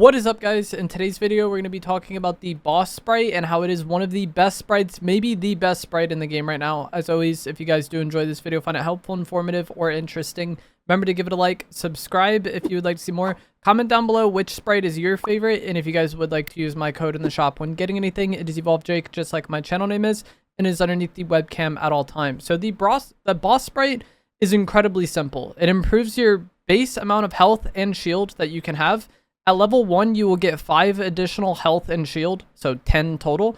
What is up, guys? In today's video, we're going to be talking about the boss sprite and how it is one of the best sprites, maybe the best sprite in the game right now. As always, if you guys do enjoy this video, find it helpful, informative, or interesting, remember to give it a like, subscribe if you would like to see more, comment down below which sprite is your favorite, and if you guys would like to use my code in the shop when getting anything, it is EvolvedJake, just like my channel name is, and is underneath the webcam at all times. So the boss sprite is incredibly simple. It improves your base amount of health and shield that you can have. At level 1, you will get 5 additional health and shield, so 10 total.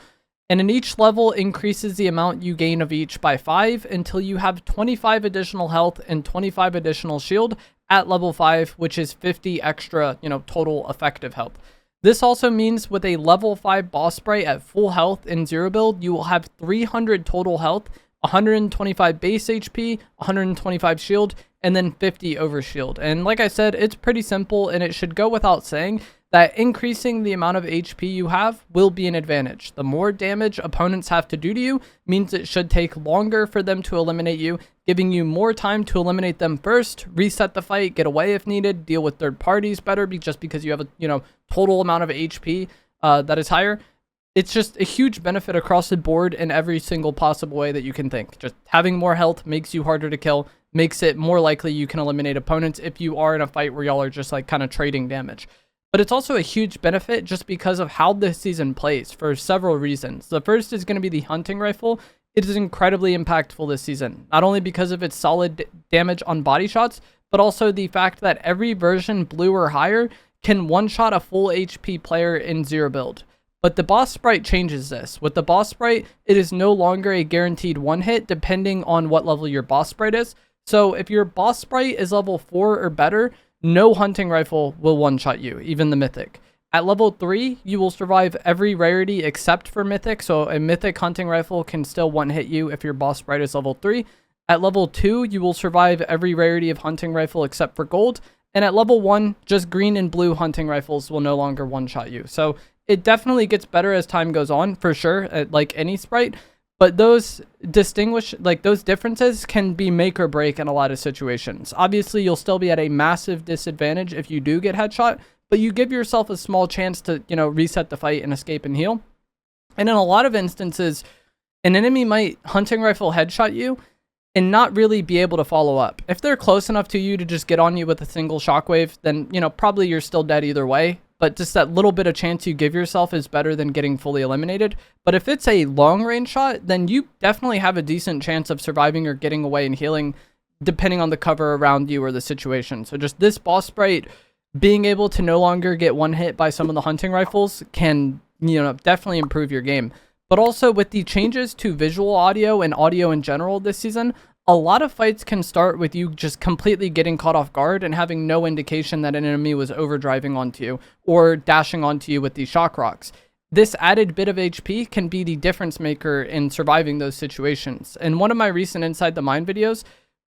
And in each level, increases the amount you gain of each by 5 until you have 25 additional health and 25 additional shield at level 5, which is 50 extra, total effective health. This also means with a level 5 boss sprite at full health in zero build, you will have 300 total health, 125 base HP, 125 shield, and then 50 over shield. And like I said, it's pretty simple, and it should go without saying that increasing the amount of HP you have will be an advantage. The more damage opponents have to do to you means it should take longer for them to eliminate you, giving you more time to eliminate them first, reset the fight, get away if needed, deal with third parties better just because you have a total amount of HP that is higher. It's just a huge benefit across the board in every single possible way that you can think. Just having more health makes you harder to kill, makes it more likely you can eliminate opponents if you are in a fight where y'all are just like kind of trading damage. But it's also a huge benefit just because of how this season plays for several reasons. The first is going to be the hunting rifle. It is incredibly impactful this season, not only because of its solid damage on body shots, but also the fact that every version blue or higher can one-shot a full HP player in zero build. But the boss sprite changes this. With the boss sprite, it is no longer a guaranteed one hit depending on what level your boss sprite is. So if your boss sprite is level 4 or better, no hunting rifle will one-shot you, even the mythic. At level 3, you will survive every rarity except for mythic. So a mythic hunting rifle can still one-hit you if your boss sprite is level 3. At level 2, you will survive every rarity of hunting rifle except for gold. And at level 1, just green and blue hunting rifles will no longer one-shot you. So it definitely gets better as time goes on, for sure, like any sprite. But those differences can be make or break in a lot of situations. Obviously, you'll still be at a massive disadvantage if you do get headshot, but you give yourself a small chance to, reset the fight and escape and heal. And in a lot of instances, an enemy might hunting rifle headshot you and not really be able to follow up. If they're close enough to you to just get on you with a single shockwave, then, probably you're still dead either way. But just that little bit of chance you give yourself is better than getting fully eliminated. But if it's a long range shot, then you definitely have a decent chance of surviving or getting away and healing, depending on the cover around you or the situation. So just this boss sprite being able to no longer get one hit by some of the hunting rifles can, definitely improve your game. But also with the changes to visual audio and audio in general this season, a lot of fights can start with you just completely getting caught off guard and having no indication that an enemy was overdriving onto you or dashing onto you with these shock rocks. This added bit of HP can be the difference maker in surviving those situations. In one of my recent Inside the Mine videos,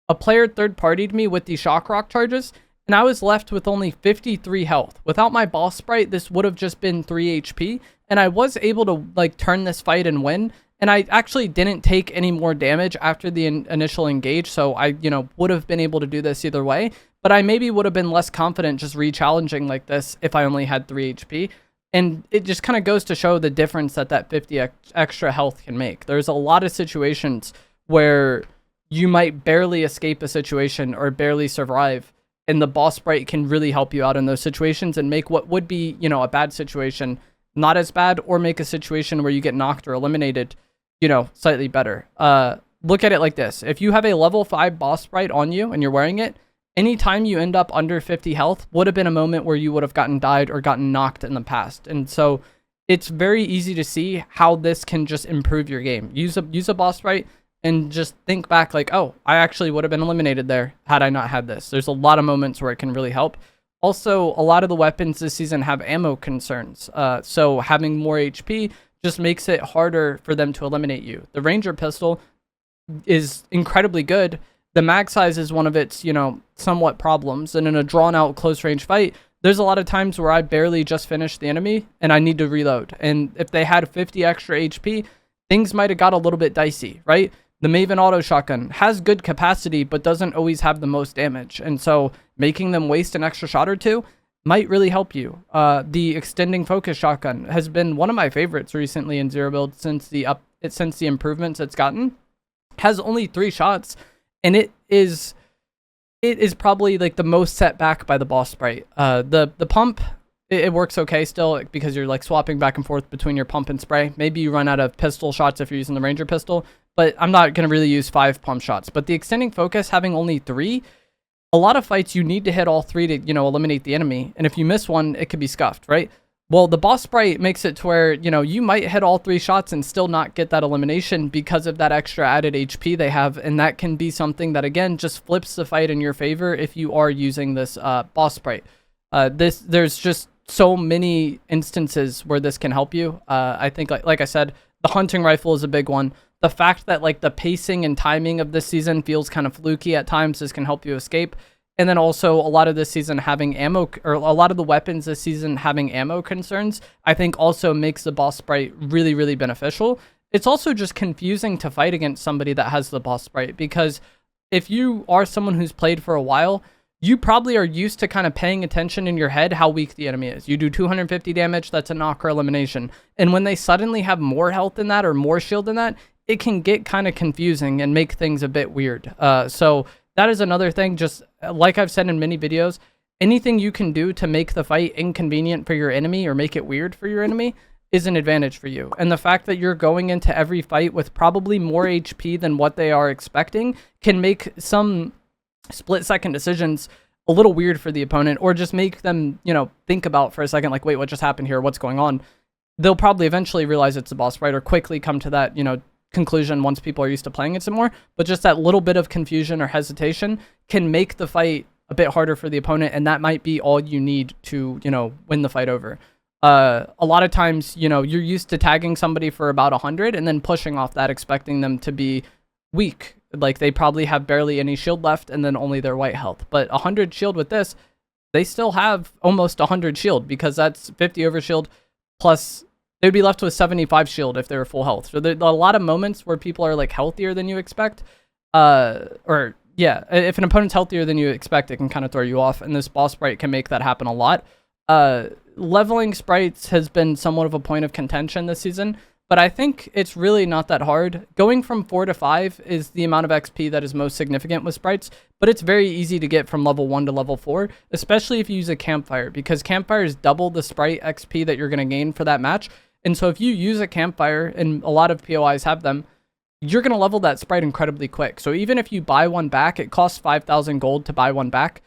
a player third-partied me with the shock rock charges, and I was left with only 53 health. Without my boss sprite, this would have just been 3 HP, and I was able to turn this fight and win. And I actually didn't take any more damage after the initial engage, so I, would have been able to do this either way. But I maybe would have been less confident just re-challenging like this if I only had 3 HP. And it just kind of goes to show the difference that 50 extra health can make. There's a lot of situations where you might barely escape a situation or barely survive, and the boss sprite can really help you out in those situations and make what would be, a bad situation not as bad, or make a situation where you get knocked or eliminated slightly better. Look at it like this. If you have a level 5 boss sprite on you and you're wearing it, anytime you end up under 50 health would have been a moment where you would have gotten died or gotten knocked in the past. And so it's very easy to see how this can just improve your game. Use a boss sprite and just think back like, oh, I actually would have been eliminated there had I not had this. There's a lot of moments where it can really help. Also, a lot of the weapons this season have ammo concerns. So having more HP just makes it harder for them to eliminate you. The Ranger pistol is incredibly good. The mag size is one of its, somewhat problems. And in a drawn out close range fight, there's a lot of times where I barely just finished the enemy and I need to reload. And if they had 50 extra HP, things might have got a little bit dicey, right? The Maven auto shotgun has good capacity, but doesn't always have the most damage. And so making them waste an extra shot or two might really help you. The extending focus shotgun has been one of my favorites recently in zero build since the improvements it's gotten. Has only 3 shots, and it is probably like the most set back by the boss sprite. The pump, it works okay still because you're like swapping back and forth between your pump and spray. Maybe you run out of pistol shots if you're using the Ranger pistol, but I'm not going to really use 5 pump shots. But the extending focus having only 3, a lot of fights you need to hit all 3 to, eliminate the enemy. And if you miss one, it could be scuffed, right? Well, the boss sprite makes it to where, you might hit all 3 shots and still not get that elimination because of that extra added HP they have. And that can be something that, again, just flips the fight in your favor if you are using this boss sprite. There's just so many instances where this can help you. I think, like I said, the hunting rifle is a big one. The fact that like the pacing and timing of this season feels kind of fluky at times, this can help you escape. And then also a lot of this season having ammo, or a lot of the weapons this season having ammo concerns, I think also makes the boss sprite really, really beneficial. It's also just confusing to fight against somebody that has the boss sprite, because if you are someone who's played for a while, you probably are used to kind of paying attention in your head how weak the enemy is. You do 250 damage, that's a knock or elimination. And when they suddenly have more health than that or more shield than that, it can get kind of confusing and make things a bit weird. So that is another thing, just like I've said in many videos, anything you can do to make the fight inconvenient for your enemy or make it weird for your enemy is an advantage for you. And the fact that you're going into every fight with probably more HP than what they are expecting can make some split-second decisions a little weird for the opponent, or just make them, think about for a second, like, wait, what just happened here? What's going on? They'll probably eventually realize it's a boss fight, or quickly come to that, conclusion once people are used to playing it some more. But just that little bit of confusion or hesitation can make the fight a bit harder for the opponent, and that might be all you need to, win the fight over. A lot of times, you're used to tagging somebody for about 100 and then pushing off that, expecting them to be weak. Like, they probably have barely any shield left and then only their white health. But 100 shield with this, they still have almost 100 shield, because that's 50 over shield plus they'd be left with 75 shield if they were full health. So there are a lot of moments where people are like healthier than you expect. Or yeah, if an opponent's healthier than you expect, it can kind of throw you off. And this boss sprite can make that happen a lot. Leveling sprites has been somewhat of a point of contention this season, but I think it's really not that hard. Going from 4 to 5 is the amount of XP that is most significant with sprites, but it's very easy to get from level 1 to level 4, especially if you use a campfire, because campfires double the sprite XP that you're going to gain for that match. And so if you use a campfire, and a lot of POIs have them, you're going to level that sprite incredibly quick. So even if you buy one back, it costs 5,000 gold to buy one back,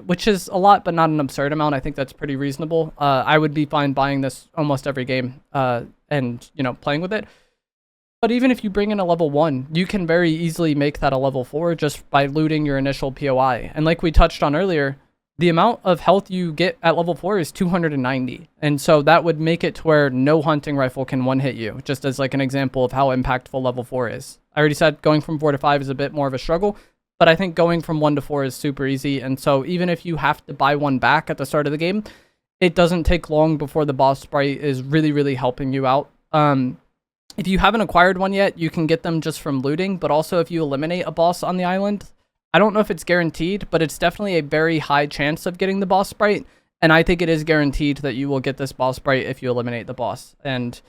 which is a lot, but not an absurd amount. I think that's pretty reasonable. I would be fine buying this almost every game and, playing with it. But even if you bring in a level 1, you can very easily make that a level 4 just by looting your initial POI. And like we touched on earlier, the amount of health you get at level 4 is 290. And so that would make it to where no hunting rifle can one-hit you, just as like an example of how impactful level 4 is. I already said going from 4 to 5 is a bit more of a struggle, but I think going from 1 to 4 is super easy. And so even if you have to buy one back at the start of the game, it doesn't take long before the boss sprite is really, really helping you out. If you haven't acquired one yet, you can get them just from looting, but also if you eliminate a boss on the island, I don't know if it's guaranteed, but it's definitely a very high chance of getting the boss sprite. And I think it is guaranteed that you will get this boss sprite if you eliminate the boss. And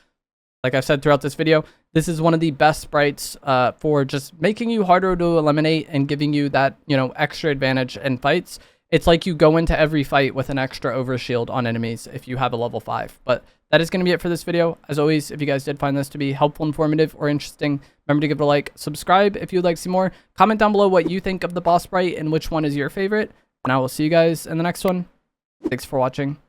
like I've said throughout this video, this is one of the best sprites for just making you harder to eliminate and giving you that, extra advantage in fights. It's like you go into every fight with an extra overshield on enemies if you have a level 5. But that is going to be it for this video. As always, if you guys did find this to be helpful, informative, or interesting, remember to give it a like, subscribe if you'd like to see more, comment down below what you think of the boss sprite and which one is your favorite, and I will see you guys in the next one. Thanks for watching.